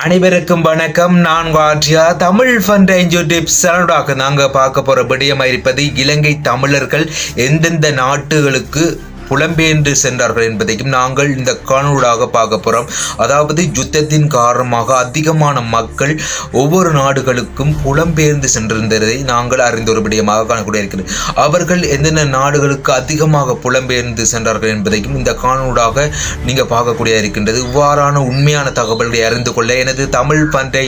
அனைவருக்கும் வணக்கம். நான் வாட்சியா தமிழ் ஃபன் டிப்ஸ் சேனலாக நாங்கள் பார்க்க போகிற விடயமாக இருப்பது இலங்கை தமிழர்கள் எந்தெந்த நாட்டுகளுக்கு புலம்பெயர்ந்து சென்றார்கள் என்பதையும் நாங்கள் இந்த காணொளியாக பார்க்க போகிறோம். அதாவது யுத்தத்தின் காரணமாக அதிகமான மக்கள் ஒவ்வொரு நாடுகளுக்கும் புலம்பெயர்ந்து சென்றிருந்ததை நாங்கள் அறிந்த ஒரு விடயமாக காணக்கூடிய இருக்கிறது. அவர்கள் எந்தெந்த நாடுகளுக்கு அதிகமாக புலம்பெயர்ந்து சென்றார்கள் என்பதையும் இந்த காணொளியாக நீங்கள் பார்க்கக்கூடிய இருக்கின்றது. இவ்வாறான உண்மையான தகவல்களை அறிந்து கொள்ள எனது தமிழ் பண்டை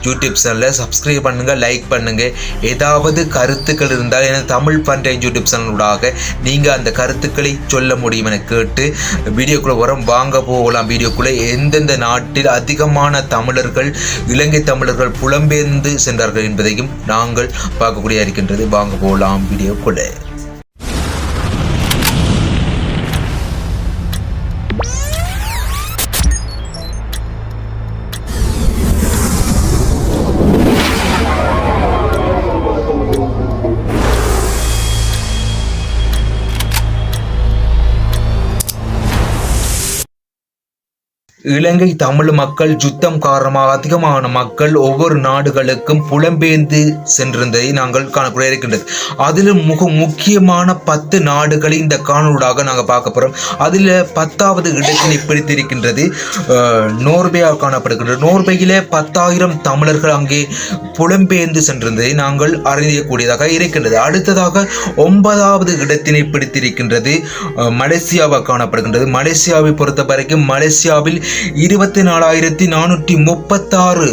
யூடியூப் சேனலை சப்ஸ்கிரைப் பண்ணுங்கள், லைக் பண்ணுங்கள். ஏதாவது கருத்துக்கள் இருந்தால் எனது தமிழ் பண்டை யூடியூப் சேனலூடாக நீங்கள் அந்த கருத்துக்களை சொல்ல முடியும் என கேட்டு வீடியோக்குள்ள வரும். வாங்க போகலாம் வீடியோக்குள்ள. எந்தெந்த நாட்டில் அதிகமான தமிழர்கள் இலங்கை தமிழர்கள் புலம்பெயர்ந்து சென்றார்கள் என்பதையும் நாங்கள் பார்க்கக்கூடிய இருக்கின்றது. வாங்க போகலாம் வீடியோக்குள்ள. இலங்கை தமிழ் மக்கள் யுத்தம் காரணமாக அதிகமான மக்கள் ஒவ்வொரு நாடுகளுக்கும் புலம்பெயர்ந்து சென்றிருந்ததை நாங்கள் காணக்கூடிய இருக்கின்றது. அதில் முக்கியமான 10 நாடுகளை இந்த காணொளியாக நாங்கள் பார்க்க போகிறோம். அதில் 10வது இடத்தினை பிடித்திருக்கின்றது நோர்வேயாக காணப்படுகின்றது. நோர்வேயில 10,000 தமிழர்கள் அங்கே புலம்பெயர்ந்து சென்றிருந்ததை நாங்கள் அறியக்கூடியதாக இருக்கின்றது. அடுத்ததாக 9வது இடத்தினை பிடித்திருக்கின்றது மலேசியாவாக காணப்படுகின்றது. மலேசியாவை பொறுத்த வரைக்கும் மலேசியாவில் 24,436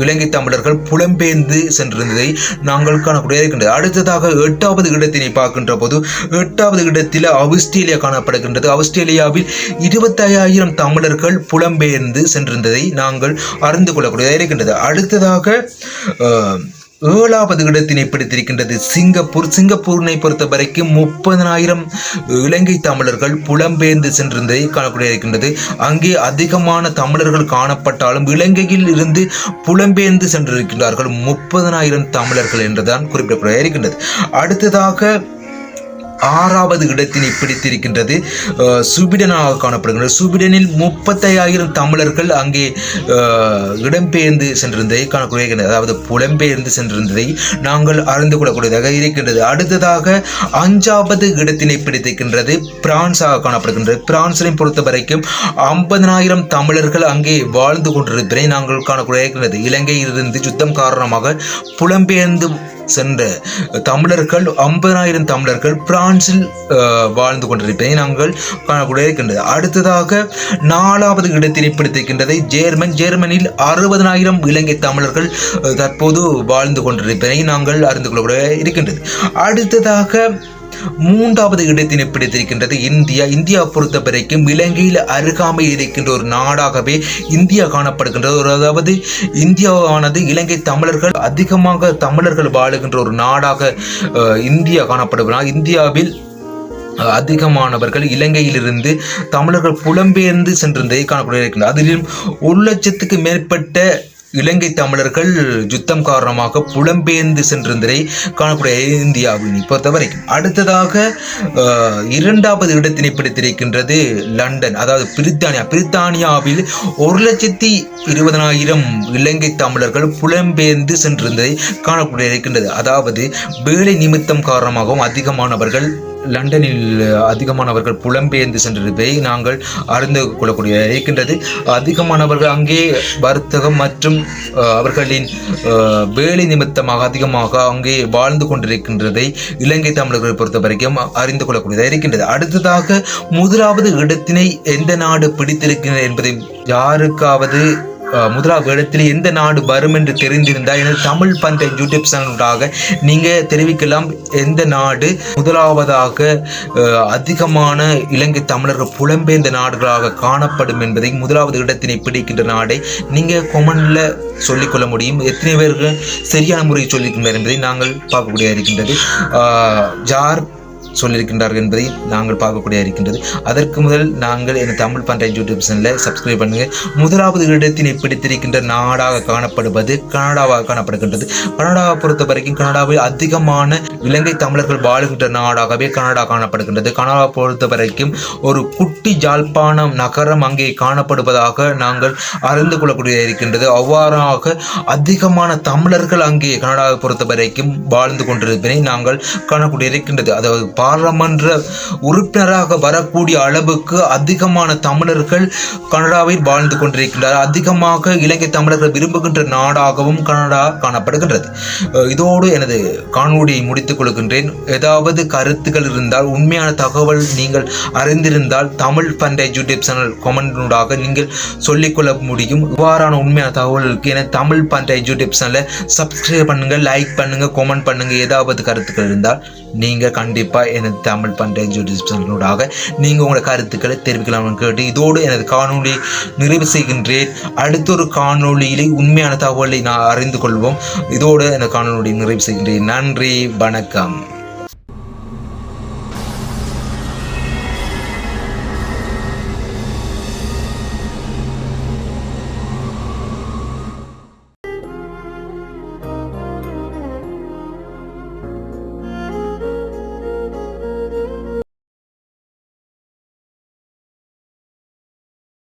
இலங்கை தமிழர்கள் புலம்பெயர்ந்து சென்றிருந்ததை நாங்கள் காணக்கூடிய இருக்கின்றது. அடுத்ததாக 8வது இடத்தினை பார்க்கின்ற போது 8வது இடத்தில் ஆஸ்திரேலியா காணப்படுகின்றது. ஆஸ்திரேலியாவில் 25,000 தமிழர்கள் புலம்பெயர்ந்து சென்றிருந்ததை நாங்கள் அறிந்து கொள்ளக்கூடியதாக இருக்கின்றது. அடுத்ததாக 7வது இடத்தினை பிடித்திருக்கின்றது சிங்கப்பூர். சிங்கப்பூரினை பொறுத்த வரைக்கும் 30,000 இலங்கை தமிழர்கள் புலம்பெயர்ந்து சென்றிருந்ததை காணக்கூடிய இருக்கின்றது. அங்கே அதிகமான தமிழர்கள் காணப்பட்டாலும் இலங்கையில் இருந்து புலம்பெயர்ந்து சென்றிருக்கின்றார்கள் 30,000 தமிழர்கள் என்றுதான் குறிப்பிடக்கூடிய இருக்கின்றது. அடுத்ததாக 6வது இடத்தினை பிடித்திருக்கின்றது சுவீடனாக காணப்படுகின்றது. சுவீடனில் 35,000 தமிழர்கள் அங்கே இடம்பெயர்ந்து சென்றிருந்ததை காணக்கூடிய, அதாவது புலம்பெயர்ந்து சென்றிருந்ததை நாங்கள் அறிந்து கொள்ளக்கூடியதாக இருக்கின்றது. அடுத்ததாக 5வது இடத்தினை பிடித்திருக்கின்றது பிரான்ஸாக காணப்படுகின்றது. பிரான்ஸை பொறுத்த வரைக்கும் 50,000 தமிழர்கள் அங்கே வாழ்ந்து கொண்டிருப்பதை நாங்கள் காணக்கூடிய இருக்கின்றது. இலங்கையிலிருந்து யுத்தம் காரணமாக புலம்பெயர்ந்து சென்ற தமிழர்கள் 50,000 தமிழர்கள் பிரான்சில் வாழ்ந்து கொண்டிருப்பதை நாங்கள் காணக்கூடிய இருக்கின்றது. அடுத்ததாக 4வது இடத்தினை பிடித்திருக்கின்றது ஜெர்மனில் 60,000 இலங்கை தமிழர்கள் தற்போது வாழ்ந்து கொண்டிருப்பதை நாங்கள் அறிந்து கொள்ளக்கூடிய இருக்கின்றது. அடுத்ததாக 3வது இடத்தினை பிடித்திருக்கின்றது இந்தியா பொறுத்த வரைக்கும் இலங்கையில் அருகாமையில் இருக்கின்ற ஒரு நாடாகவே இந்தியா காணப்படுகின்றது. அதாவது இந்தியாவானது இலங்கை தமிழர்கள் அதிகமாக தமிழர்கள் வாழுகின்ற ஒரு நாடாக இந்தியா காணப்படுகிறார். இந்தியாவில் அதிகமானவர்கள் இலங்கையிலிருந்து தமிழர்கள் புலம்பெயர்ந்து சென்றிருந்ததை காணக்கூடிய இருக்கின்றது. அதிலும் 1,00,000க்கு மேற்பட்ட இலங்கை தமிழர்கள் யுத்தம் காரணமாக புலம்பெயர்ந்து சென்றிருந்ததை காணக்கூடிய இந்தியாவினை பொறுத்த வரைக்கும். அடுத்ததாக 2வது இடத்தினை பிடித்திருக்கின்றது லண்டன், அதாவது பிரித்தானியாவில் 1,20,000 இலங்கை தமிழர்கள் புலம்பெயர்ந்து சென்றிருந்ததை காணக்கூடிய இருக்கின்றது. அதாவது வேலை நிமித்தம் காரணமாகவும் அதிகமானவர்கள் லண்டனில் புலம்பெயர்ந்து சென்றிருப்பதை நாங்கள் அறிந்து கொள்ளக்கூடிய இருக்கின்றது. அதிகமானவர்கள் அங்கே வர்த்தகம் மற்றும் அவர்களின் வேலை நிமித்தமாக அதிகமாக அங்கே வாழ்ந்து கொண்டிருக்கின்றதை இலங்கை தமிழர்களை பொறுத்த வரைக்கும் அறிந்து கொள்ளக்கூடியதாக இருக்கின்றது. அடுத்ததாக 1வது இடத்தினை எந்த நாடு பிடித்திருக்கின்றது என்பதை யாருக்காவது 1வது இடத்தில் எந்த நாடு வரும் என்று தெரிந்திருந்தால் எனது தமிழ் பண்டை யூடியூப் சேனலுக்காக நீங்கள் தெரிவிக்கலாம். எந்த நாடு 1வதாக அதிகமான இலங்கை தமிழர்கள் புலம்பெயர்ந்த நாடுகளாக காணப்படும் என்பதை 1வது இடத்தினை பிடிக்கின்ற நாடை நீங்கள் கொமெண்ட்ல சொல்லிக்கொள்ள முடியும். எத்தனை பேர்கள் சரியான முறையை சொல்லியிருக்கின்றனர் என்பதை நாங்கள் பார்க்கக்கூடிய இருக்கின்றது. யார் சொல்லியிருக்கின்றார்கள் என்பதை நாங்கள் பார்க்கக்கூடிய இருக்கின்றது. அதற்கு முதல் நாங்கள் இந்த தமிழ் ஃபன் டைம் யூடியூப் சேனலை சப்ஸ்கிரைப் பண்ணுங்க. முதலாவது இடத்தினை பிடித்திருக்கின்ற நாடாக காணப்படுவது கனடாவாக காணப்படுகின்றது. கனடாவை பொறுத்த வரைக்கும் கனடாவில் அதிகமான இலங்கை தமிழர்கள் வாழுகின்ற நாடாகவே கனடா காணப்படுகின்றது. கனடாவை பொறுத்த வரைக்கும் ஒரு குட்டி ஜாழ்ப்பாணம் நகரம் அங்கே காணப்படுவதாக நாங்கள் அறிந்து கொள்ளக்கூடிய இருக்கின்றது. அவ்வாறாக அதிகமான தமிழர்கள் அங்கே கனடாவை பொறுத்த வரைக்கும் வாழ்ந்து கொண்டிருப்பதை நாங்கள் காணக்கூடிய இருக்கின்றது. அதாவது பாராளுமன்ற உறுப்பினராக வரக்கூடிய அளவுக்கு அதிகமான தமிழர்கள் கனடாவில் வாழ்ந்து கொண்டிருக்கின்றார். அதிகமாக இலங்கை தமிழர்கள் விரும்புகின்ற நாடாகவும் கனடா காணப்படுகின்றது. இதோடு எனது காணொலியை முடித்துக் கொள்கின்றேன். ஏதாவது கருத்துக்கள் இருந்தால், உண்மையான தகவல் நீங்கள் அறிந்திருந்தால் Tamil Fun Time YouTube channel கமெண்டூடாக நீங்கள் சொல்லிக்கொள்ள முடியும். இவ்வாறான உண்மையான தகவல்களுக்கு என தமிழ் ஃபன் டைம் யூடியூப் சேனலை சப்ஸ்கிரைப் பண்ணுங்க, லைக் பண்ணுங்க, கமெண்ட் பண்ணுங்க. ஏதாவது கருத்துக்கள் இருந்தால் நீங்கள் கண்டிப்பாக எனது தமிழ் ஃபன் டைம் யூடியூப் சேனலூடாக நீங்கள் உங்களோட கருத்துக்களை தெரிவிக்கலாம்னு கேட்டு இதோடு எனது காணொலி நிறைவு செய்கின்றேன். அடுத்த ஒரு காணொலியிலே உண்மையான தகவலை நான் அறிந்து கொள்வோம். இதோடு எனது காணொலி நிறைவு செய்கின்றேன். நன்றி, வணக்கம்.